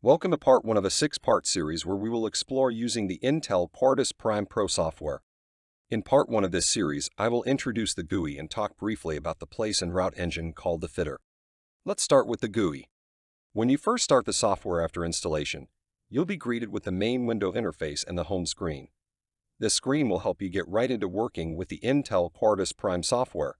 Welcome to part 1 of a 6-part series where we will explore using the Intel Quartus Prime Pro software. In part 1 of this series, I will introduce the GUI and talk briefly about the place and route engine called the Flier. Let's start with the GUI. When you first start the software after installation, you'll be greeted with the main window interface and the home screen. This screen will help you get right into working with the Intel Quartus Prime software.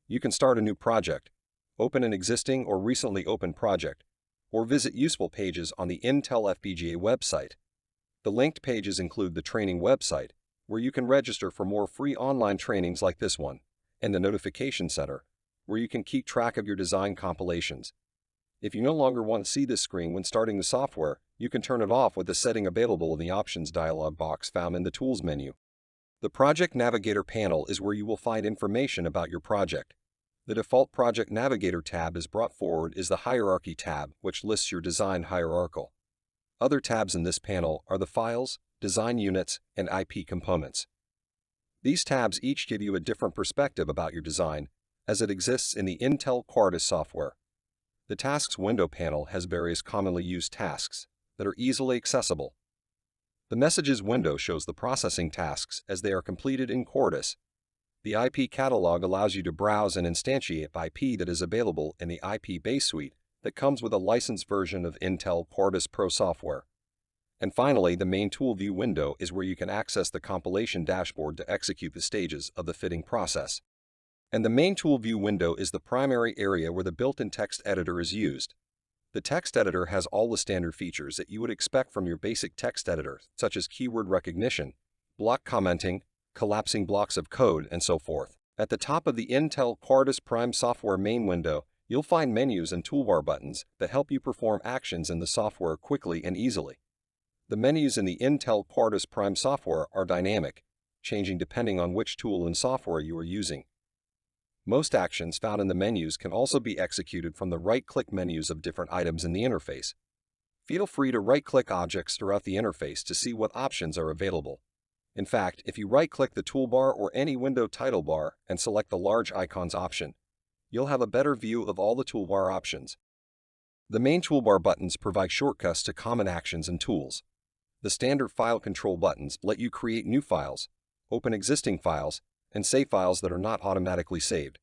You can start a new project, open an existing or recently opened project, or visit useful pages on the Intel FPGA website. The linked pages include the training website, where you can register for more free online trainings like this one, and the notification center, where you can keep track of your design compilations. If you no longer want to see this screen when starting the software, you can turn it off with the setting available in the Options dialog box found in the Tools menu. The Project Navigator panel is where you will find information about your project. The default Project Navigator tab is brought forward is the Hierarchy tab, which lists your design hierarchical. Other tabs in this panel are the Files, Design Units, and IP Components. These tabs each give you a different perspective about your design, as it exists in the Intel Quartus software. The Tasks window panel has various commonly used tasks that are easily accessible. The Messages window shows the processing tasks as they are completed in Quartus. The IP catalog allows you to browse and instantiate IP that is available in the IP base suite that comes with a licensed version of Intel Quartus Pro software. And finally, the Main Tool View window is where you can access the compilation dashboard to execute the stages of the fitting process. And the Main Tool View window is the primary area where the built-in text editor is used. The text editor has all the standard features that you would expect from your basic text editor, such as keyword recognition, block commenting, collapsing blocks of code, and so forth. At the top of the Intel Quartus Prime software main window, you'll find menus and toolbar buttons that help you perform actions in the software quickly and easily. The menus in the Intel Quartus Prime software are dynamic, changing depending on which tool and software you are using. Most actions found in the menus can also be executed from the right-click menus of different items in the interface. Feel free to right-click objects throughout the interface to see what options are available. In fact, if you right-click the toolbar or any window title bar and select the Large Icons option, you'll have a better view of all the toolbar options. The main toolbar buttons provide shortcuts to common actions and tools. The standard file control buttons let you create new files, open existing files, and save files that are not automatically saved.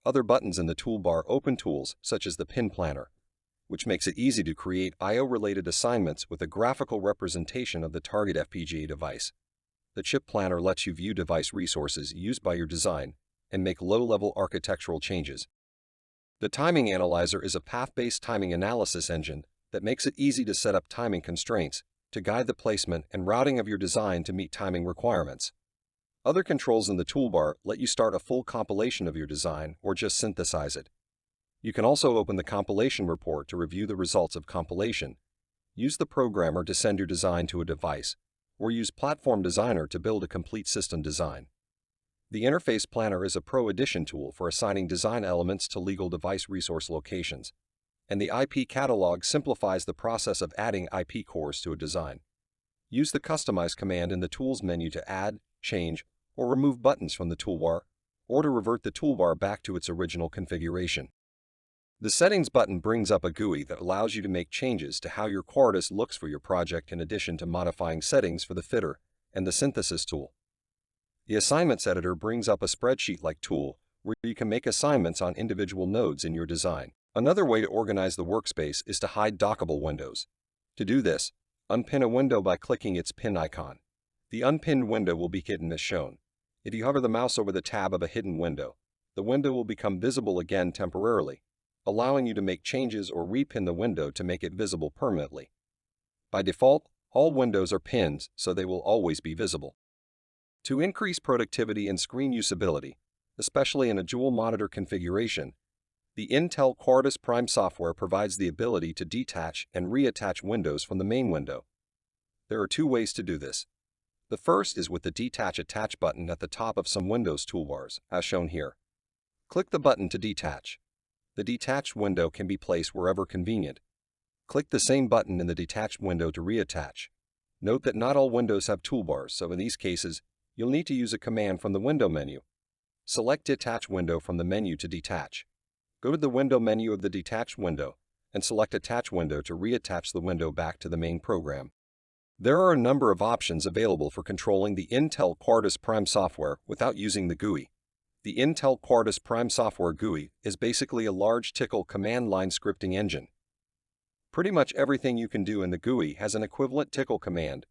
Other buttons in the toolbar open tools such as the Pin Planner, which makes it easy to create I/O-related assignments with a graphical representation of the target FPGA device. The Chip Planner lets you view device resources used by your design and make low-level architectural changes. The Timing Analyzer is a path-based timing analysis engine that makes it easy to set up timing constraints to guide the placement and routing of your design to meet timing requirements. Other controls in the toolbar let you start a full compilation of your design or just synthesize it. You can also open the compilation report to review the results of compilation, use the programmer to send your design to a device, or use Platform Designer to build a complete system design. The Interface Planner is a Pro Edition tool for assigning design elements to legal device resource locations, and the IP Catalog simplifies the process of adding IP cores to a design. Use the Customize command in the Tools menu to add, change, or remove buttons from the toolbar, or to revert the toolbar back to its original configuration. The Settings button brings up a GUI that allows you to make changes to how your Quartus looks for your project in addition to modifying settings for the Flier and the Synthesis tool. The Assignments editor brings up a spreadsheet-like tool where you can make assignments on individual nodes in your design. Another way to organize the workspace is to hide dockable windows. To do this, unpin a window by clicking its pin icon. The unpinned window will be hidden as shown. If you hover the mouse over the tab of a hidden window, the window will become visible again temporarily, allowing you to make changes or repin the window to make it visible permanently. By default, all windows are pinned, so they will always be visible. To increase productivity and screen usability, especially in a dual monitor configuration, the Intel Quartus Prime software provides the ability to detach and reattach windows from the main window. There are two ways to do this. The first is with the Detach Attach button at the top of some Windows toolbars, as shown here. Click the button to detach. The detached window can be placed wherever convenient. Click the same button in the detached window to reattach. Note that not all windows have toolbars, so in these cases, you'll need to use a command from the Window menu. Select Detach Window from the menu to detach. Go to the Window menu of the detached window, and select Attach Window to reattach the window back to the main program. There are a number of options available for controlling the Intel Quartus Prime software without using the GUI. The Intel Quartus Prime software GUI is basically a large Tickle command line scripting engine. Pretty much everything you can do in the GUI has an equivalent Tickle command.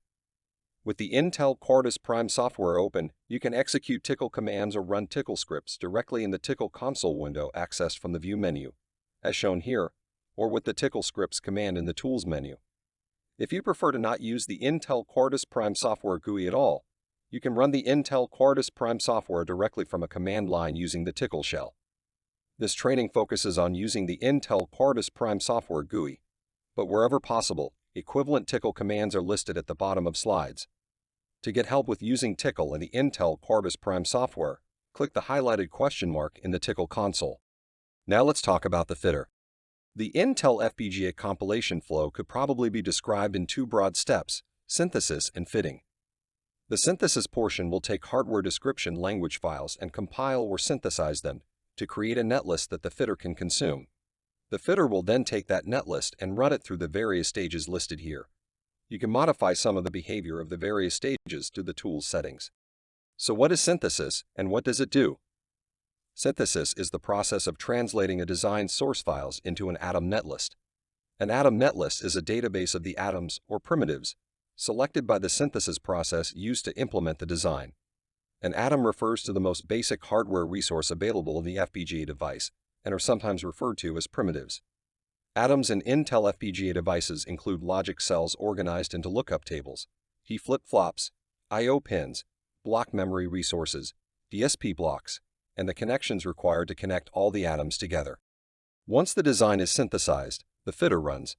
With the Intel Quartus Prime software open, you can execute Tickle commands or run Tickle scripts directly in the Tickle console window accessed from the View menu, as shown here, or with the Tickle scripts command in the Tools menu. If you prefer to not use the Intel Quartus Prime software GUI at all, you can run the Intel Quartus Prime software directly from a command line using the Tickle shell. This training focuses on using the Intel Quartus Prime software GUI, but wherever possible, equivalent Tickle commands are listed at the bottom of slides. To get help with using Tickle in the Intel Quartus Prime software, click the highlighted question mark in the Tickle console. Now let's talk about the fitter. The Intel FPGA compilation flow could probably be described in two broad steps: synthesis and fitting. The synthesis portion will take hardware description language files and compile or synthesize them to create a netlist that the fitter can consume. The fitter will then take that netlist and run it through the various stages listed here. You can modify some of the behavior of the various stages through the tool's settings. So what is synthesis and what does it do? Synthesis is the process of translating a design's source files into an atom netlist. An atom netlist is a database of the atoms or primitives selected by the synthesis process used to implement the design. An atom refers to the most basic hardware resource available in the FPGA device and are sometimes referred to as primitives. Atoms in Intel FPGA devices include logic cells organized into lookup tables, key flip-flops, I/O pins, block memory resources, DSP blocks, and the connections required to connect all the atoms together. Once the design is synthesized, the fitter runs.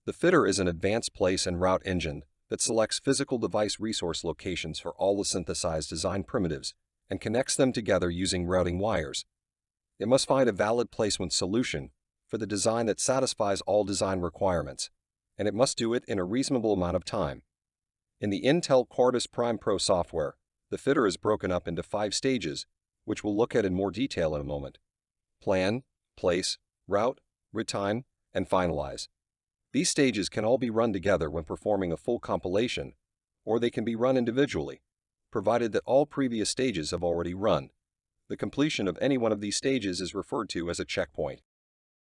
The fitter is an advanced place and route engine that selects physical device resource locations for all the synthesized design primitives and connects them together using routing wires. It must find a valid placement solution for the design that satisfies all design requirements, and it must do it in a reasonable amount of time. In the Intel Quartus Prime Pro software, the fitter is broken up into 5 stages, which we'll look at in more detail in a moment: plan, place, route, retime, and finalize. These stages can all be run together when performing a full compilation, or they can be run individually, provided that all previous stages have already run. The completion of any one of these stages is referred to as a checkpoint.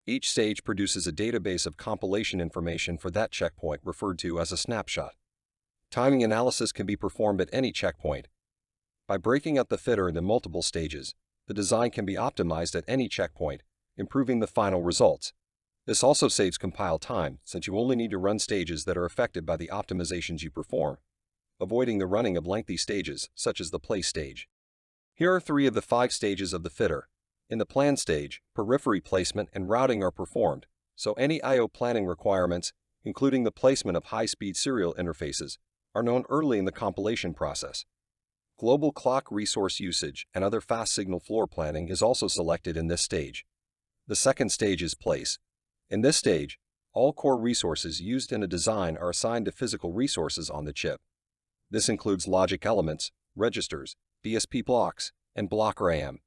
Each stage produces a database of compilation information for that checkpoint referred to as a snapshot. Timing analysis can be performed at any checkpoint. By breaking up the fitter into multiple stages, the design can be optimized at any checkpoint, improving the final results. This also saves compile time, since you only need to run stages that are affected by the optimizations you perform, avoiding the running of lengthy stages, such as the place stage. Here are 3 of the 5 stages of the fitter. In the plan stage, periphery placement and routing are performed, so any I/O planning requirements, including the placement of high-speed serial interfaces, are known early in the compilation process. Global clock resource usage and other fast signal floor planning is also selected in this stage. The second stage is place. In this stage, all core resources used in a design are assigned to physical resources on the chip. This includes logic elements, registers, DSP blocks, and block RAM.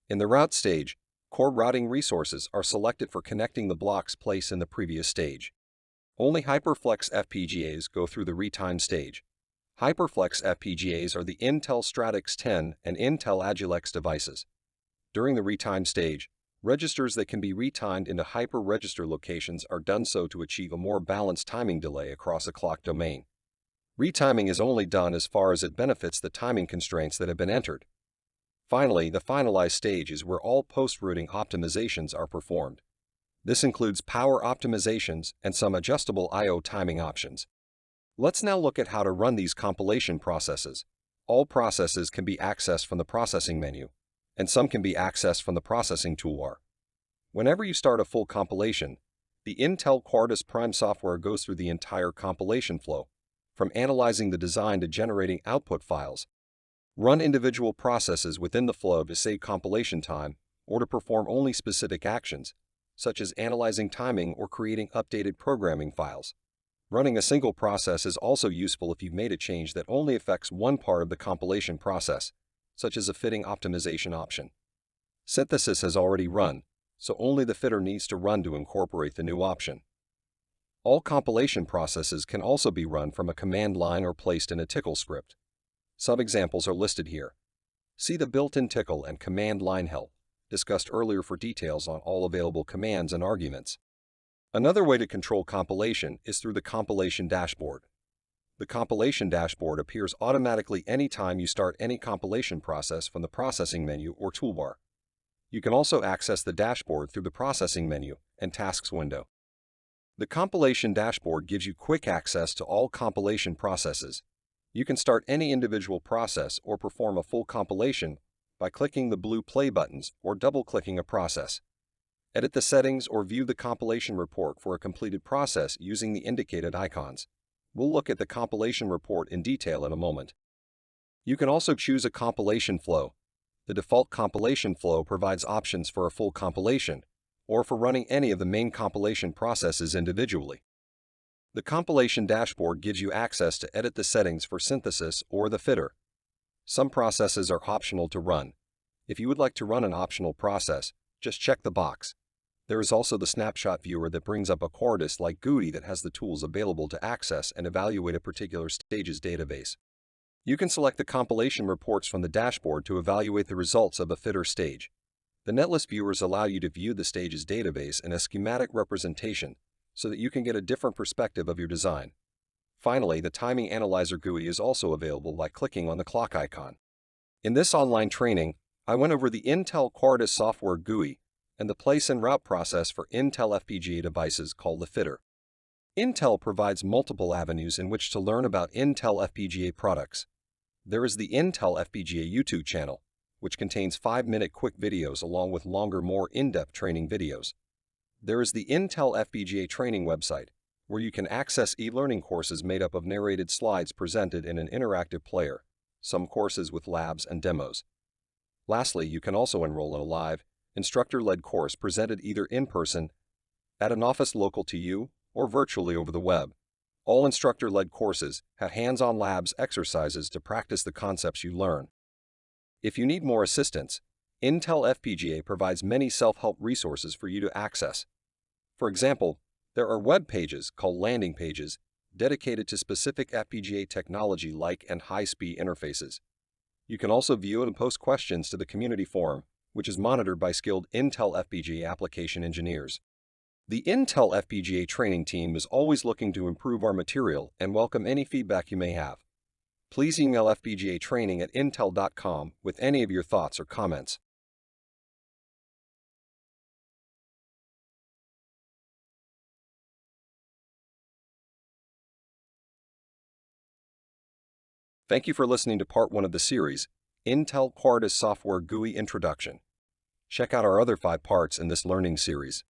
In the route stage, core routing resources are selected for connecting the blocks placed in the previous stage. Only HyperFlex FPGAs go through the retime stage. HyperFlex FPGAs are the Intel Stratix 10 and Intel Agilex devices. During the retime stage, registers that can be retimed into hyper-register locations are done so to achieve a more balanced timing delay across a clock domain. Retiming is only done as far as it benefits the timing constraints that have been entered. Finally, the finalized stage is where all post-routing optimizations are performed. This includes power optimizations and some adjustable I/O timing options. Let's now look at how to run these compilation processes. All processes can be accessed from the processing menu, and some can be accessed from the processing toolbar. Whenever you start a full compilation, the Intel Quartus Prime software goes through the entire compilation flow, from analyzing the design to generating output files. Run individual processes within the flow to save compilation time or to perform only specific actions, such as analyzing timing or creating updated programming files. Running a single process is also useful if you've made a change that only affects one part of the compilation process, such as a fitting optimization option. Synthesis has already run, so only the fitter needs to run to incorporate the new option. All compilation processes can also be run from a command line or placed in a Tcl script. Some examples are listed here. See the built-in Tcl and command line help, discussed earlier for details on all available commands and arguments. Another way to control compilation is through the compilation dashboard. The compilation dashboard appears automatically anytime you start any compilation process from the processing menu or toolbar. You can also access the dashboard through the processing menu and tasks window. The compilation dashboard gives you quick access to all compilation processes. You can start any individual process or perform a full compilation by clicking the blue play buttons or double-clicking a process. Edit the settings or view the compilation report for a completed process using the indicated icons. We'll look at the compilation report in detail in a moment. You can also choose a compilation flow. The default compilation flow provides options for a full compilation, or for running any of the main compilation processes individually. The compilation dashboard gives you access to edit the settings for synthesis or the fitter. Some processes are optional to run. If you would like to run an optional process, just check the box. There is also the snapshot viewer that brings up a Quartus-like GUI that has the tools available to access and evaluate a particular stage's database. You can select the compilation reports from the dashboard to evaluate the results of a fitter stage. The netlist viewers allow you to view the stage's database in a schematic representation so that you can get a different perspective of your design. Finally, the timing analyzer GUI is also available by clicking on the clock icon. In this online training, I went over the Intel Quartus software GUI and the place and route process for Intel FPGA devices called the fitter. Intel provides multiple avenues in which to learn about Intel FPGA products. There is the Intel FPGA YouTube channel, which contains 5-minute quick videos along with longer, more in-depth training videos. There is the Intel FPGA training website, where you can access e-learning courses made up of narrated slides presented in an interactive player, some courses with labs and demos. Lastly, you can also enroll in a live, instructor-led course presented either in person, at an office local to you, or virtually over the web. All instructor-led courses have hands-on labs exercises to practice the concepts you learn. If you need more assistance, Intel FPGA provides many self-help resources for you to access. For example, there are web pages called landing pages dedicated to specific FPGA technology like and high-speed interfaces. You can also view and post questions to the community forum, which is monitored by skilled Intel FPGA application engineers. The Intel FPGA training team is always looking to improve our material and welcome any feedback you may have. Please email fpgatraining@intel.com with any of your thoughts or comments. Thank you for listening to part 1 of the series, Intel Quartus Software GUI Introduction. Check out our other 5 parts in this learning series.